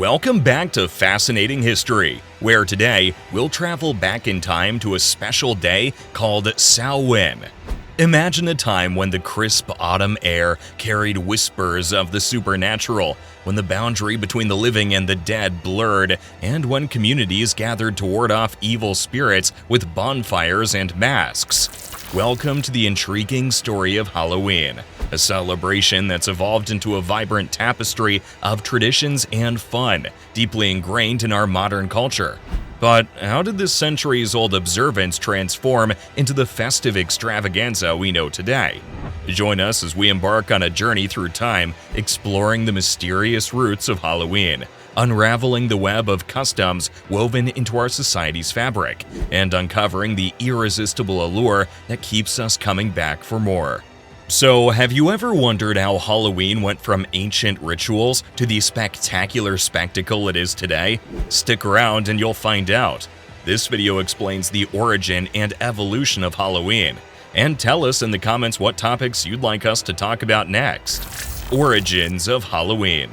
Welcome back to Fascinating History, where today we'll travel back in time to a special day called Samhain. Imagine a time when the crisp autumn air carried whispers of the supernatural, when the boundary between the living and the dead blurred, and when communities gathered to ward off evil spirits with bonfires and masks. Welcome to the intriguing story of Halloween, a celebration that's evolved into a vibrant tapestry of traditions and fun, deeply ingrained in our modern culture. But how did this centuries-old observance transform into the festive extravaganza we know today? Join us as we embark on a journey through time, exploring the mysterious roots of Halloween, unraveling the web of customs woven into our society's fabric, and uncovering the irresistible allure that keeps us coming back for more. So, have you ever wondered how Halloween went from ancient rituals to the spectacular spectacle it is today? Stick around and you'll find out. This video explains the origin and evolution of Halloween. And tell us in the comments what topics you'd like us to talk about next. Origins of Halloween.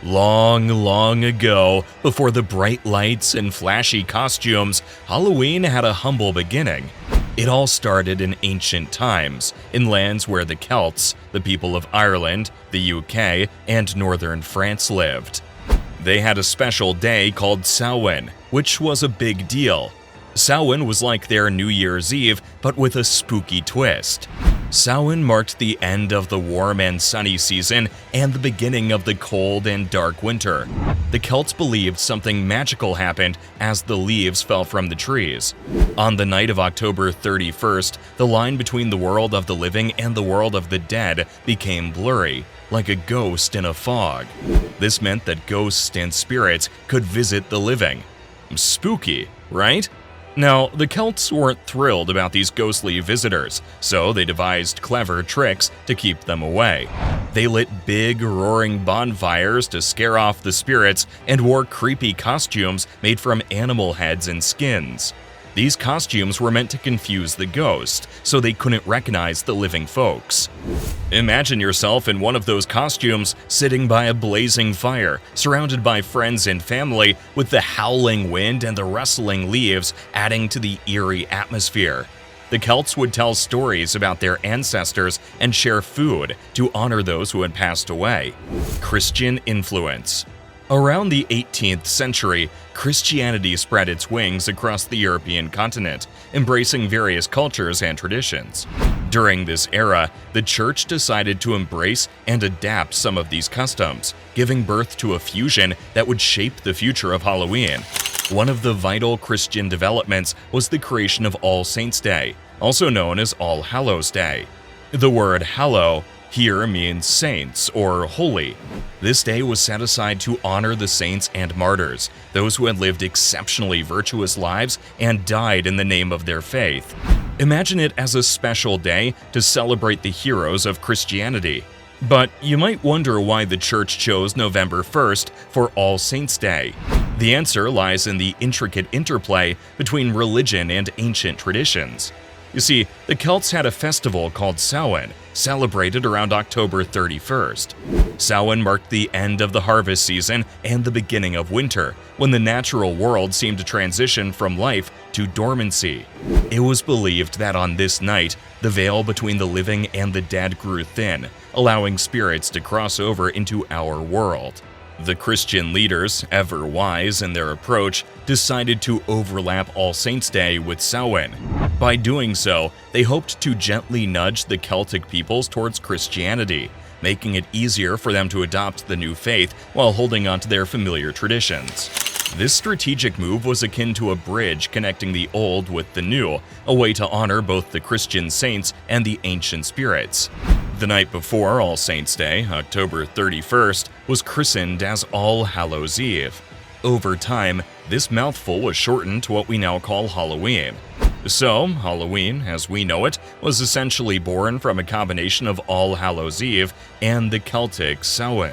Long ago, before the bright lights and flashy costumes, Halloween had a humble beginning. It all started in ancient times, in lands where the Celts, the people of Ireland, the UK, and northern France lived. They had a special day called Samhain, which was a big deal. Samhain was like their New Year's Eve, but with a spooky twist. Samhain marked the end of the warm and sunny season and the beginning of the cold and dark winter. The Celts believed something magical happened as the leaves fell from the trees. On the night of October 31st, the line between the world of the living and the world of the dead became blurry, like a ghost in a fog. This meant that ghosts and spirits could visit the living. Spooky, right? Now, the Celts weren't thrilled about these ghostly visitors, so they devised clever tricks to keep them away. They lit big, roaring bonfires to scare off the spirits and wore creepy costumes made from animal heads and skins. These costumes were meant to confuse the ghost, so they couldn't recognize the living folks. Imagine yourself in one of those costumes, sitting by a blazing fire, surrounded by friends and family, with the howling wind and the rustling leaves adding to the eerie atmosphere. The Celts would tell stories about their ancestors and share food to honor those who had passed away. Christian influence. Around the 18th century, Christianity spread its wings across the European continent, embracing various cultures and traditions. During this era, the Church decided to embrace and adapt some of these customs, giving birth to a fusion that would shape the future of Halloween. One of the vital Christian developments was the creation of All Saints' Day, also known as All Hallows' Day. The word hallow here means saints or holy. This day was set aside to honor the saints and martyrs, those who had lived exceptionally virtuous lives and died in the name of their faith. Imagine it as a special day to celebrate the heroes of Christianity. But you might wonder why the Church chose November 1st for All Saints' Day. The answer lies in the intricate interplay between religion and ancient traditions. You see, the Celts had a festival called Samhain, celebrated around October 31st. Samhain marked the end of the harvest season and the beginning of winter, when the natural world seemed to transition from life to dormancy. It was believed that on this night, the veil between the living and the dead grew thin, allowing spirits to cross over into our world. The Christian leaders, ever wise in their approach, decided to overlap All Saints' Day with Samhain. By doing so, they hoped to gently nudge the Celtic peoples towards Christianity, making it easier for them to adopt the new faith while holding on to their familiar traditions. This strategic move was akin to a bridge connecting the old with the new, a way to honor both the Christian saints and the ancient spirits. The night before All Saints' Day, October 31st, was christened as All Hallows' Eve. Over time, this mouthful was shortened to what we now call Halloween. So, Halloween, as we know it, was essentially born from a combination of All Hallows' Eve and the Celtic Samhain.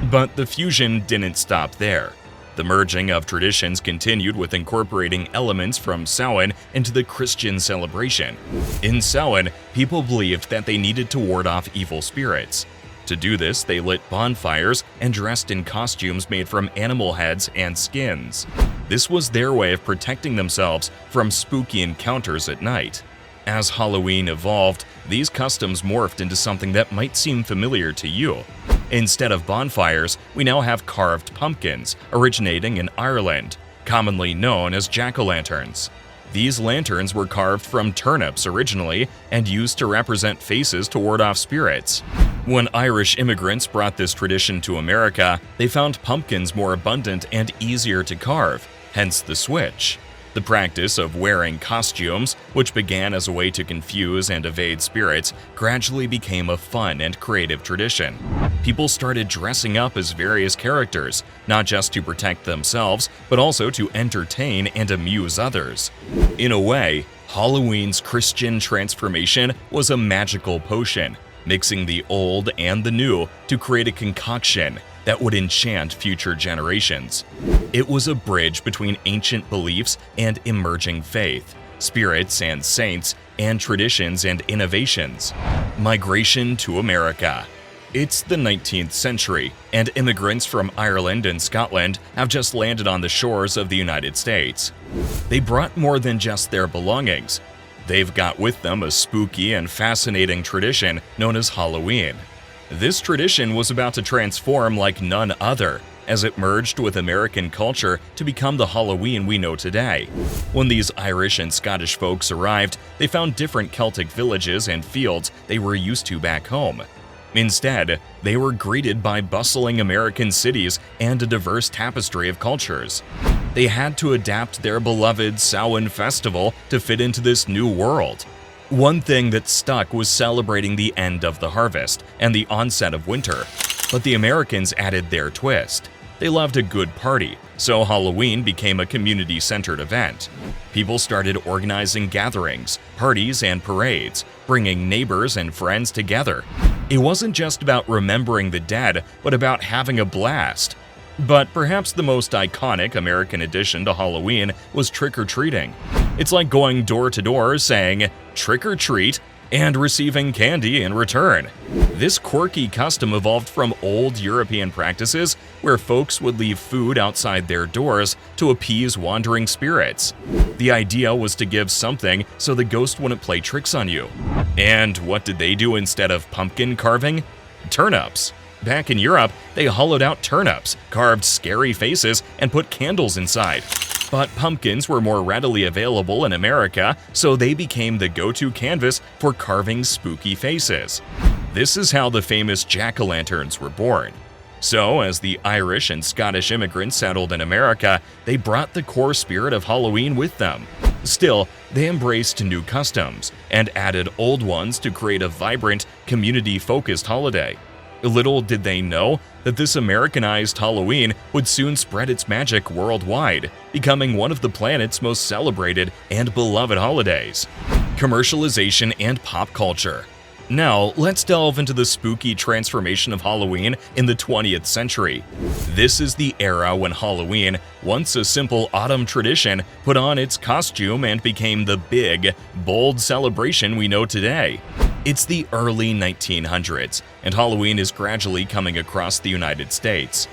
But the fusion didn't stop there. The merging of traditions continued with incorporating elements from Samhain into the Christian celebration. In Samhain, people believed that they needed to ward off evil spirits. To do this, they lit bonfires and dressed in costumes made from animal heads and skins. This was their way of protecting themselves from spooky encounters at night. As Halloween evolved, these customs morphed into something that might seem familiar to you. Instead of bonfires, we now have carved pumpkins, originating in Ireland, commonly known as jack-o'-lanterns. These lanterns were carved from turnips originally and used to represent faces to ward off spirits. When Irish immigrants brought this tradition to America, they found pumpkins more abundant and easier to carve, hence the switch. The practice of wearing costumes, which began as a way to confuse and evade spirits, gradually became a fun and creative tradition. People started dressing up as various characters, not just to protect themselves, but also to entertain and amuse others. In a way, Halloween's Christian transformation was a magical potion, mixing the old and the new to create a concoction that would enchant future generations. It was a bridge between ancient beliefs and emerging faith, spirits and saints, and traditions and innovations. Migration to America. It's the 19th century, and immigrants from Ireland and Scotland have just landed on the shores of the United States. They brought more than just their belongings. They've got with them a spooky and fascinating tradition known as Halloween. This tradition was about to transform like none other, as it merged with American culture to become the Halloween we know today. When these Irish and Scottish folks arrived, they found different Celtic villages and fields they were used to back home. Instead, they were greeted by bustling American cities and a diverse tapestry of cultures. They had to adapt their beloved Samhain festival to fit into this new world. One thing that stuck was celebrating the end of the harvest and the onset of winter, but the Americans added their twist. They loved a good party, so Halloween became a community-centered event. People started organizing gatherings, parties, and parades, bringing neighbors and friends together. It wasn't just about remembering the dead, but about having a blast. But perhaps the most iconic American addition to Halloween was trick-or-treating. It's like going door to door saying, "Trick or treat," and receiving candy in return. This quirky custom evolved from old European practices where folks would leave food outside their doors to appease wandering spirits. The idea was to give something so the ghost wouldn't play tricks on you. And what did they do instead of pumpkin carving? Turnips. Back in Europe, they hollowed out turnips, carved scary faces, and put candles inside. But pumpkins were more readily available in America, so they became the go-to canvas for carving spooky faces. This is how the famous jack-o'-lanterns were born. So, as the Irish and Scottish immigrants settled in America, they brought the core spirit of Halloween with them. Still, they embraced new customs and added old ones to create a vibrant, community-focused holiday. Little did they know that this Americanized Halloween would soon spread its magic worldwide, becoming one of the planet's most celebrated and beloved holidays. Commercialization and pop culture. Now, let's delve into the spooky transformation of Halloween in the 20th century. This is the era when Halloween, once a simple autumn tradition, put on its costume and became the big, bold celebration we know today. It's the early 1900s, and Halloween is gradually coming across the United States.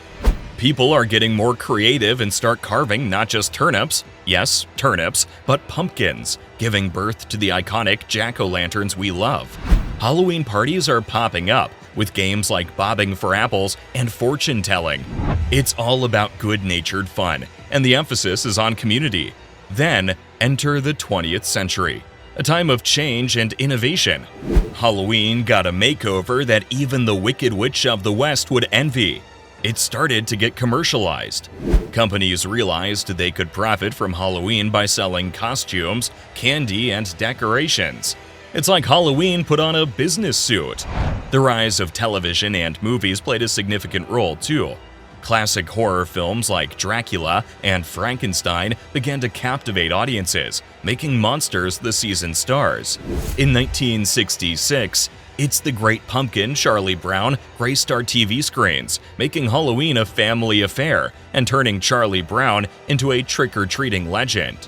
People are getting more creative and start carving not just turnips, yes, turnips, but pumpkins, giving birth to the iconic jack-o'-lanterns we love. Halloween parties are popping up, with games like bobbing for apples and fortune-telling. It's all about good-natured fun, and the emphasis is on community. Then, enter the 20th century, a time of change and innovation. Halloween got a makeover that even the Wicked Witch of the West would envy. It started to get commercialized. Companies realized they could profit from Halloween by selling costumes, candy, and decorations. It's like Halloween put on a business suit. The rise of television and movies played a significant role too. Classic horror films like Dracula and Frankenstein began to captivate audiences, making monsters the season stars. In 1966, It's the Great Pumpkin Charlie Brown graced our TV screens, making Halloween a family affair and turning Charlie Brown into a trick-or-treating legend.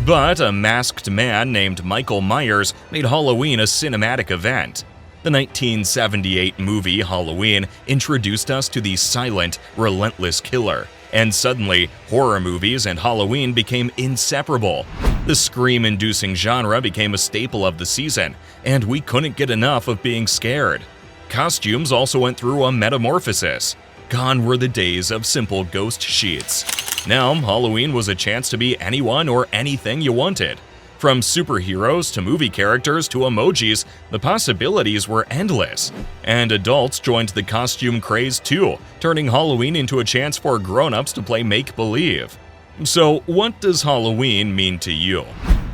But a masked man named Michael Myers made Halloween a cinematic event. The 1978 movie Halloween introduced us to the silent, relentless killer, and suddenly, horror movies and Halloween became inseparable. The scream-inducing genre became a staple of the season, and we couldn't get enough of being scared. Costumes also went through a metamorphosis. Gone were the days of simple ghost sheets. Now, Halloween was a chance to be anyone or anything you wanted. From superheroes to movie characters to emojis, the possibilities were endless. And adults joined the costume craze too, turning Halloween into a chance for grown-ups to play make-believe. So, what does Halloween mean to you?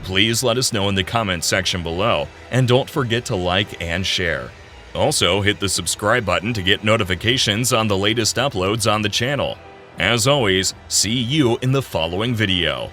Please let us know in the comments section below, and don't forget to like and share. Also, hit the subscribe button to get notifications on the latest uploads on the channel. As always, see you in the following video.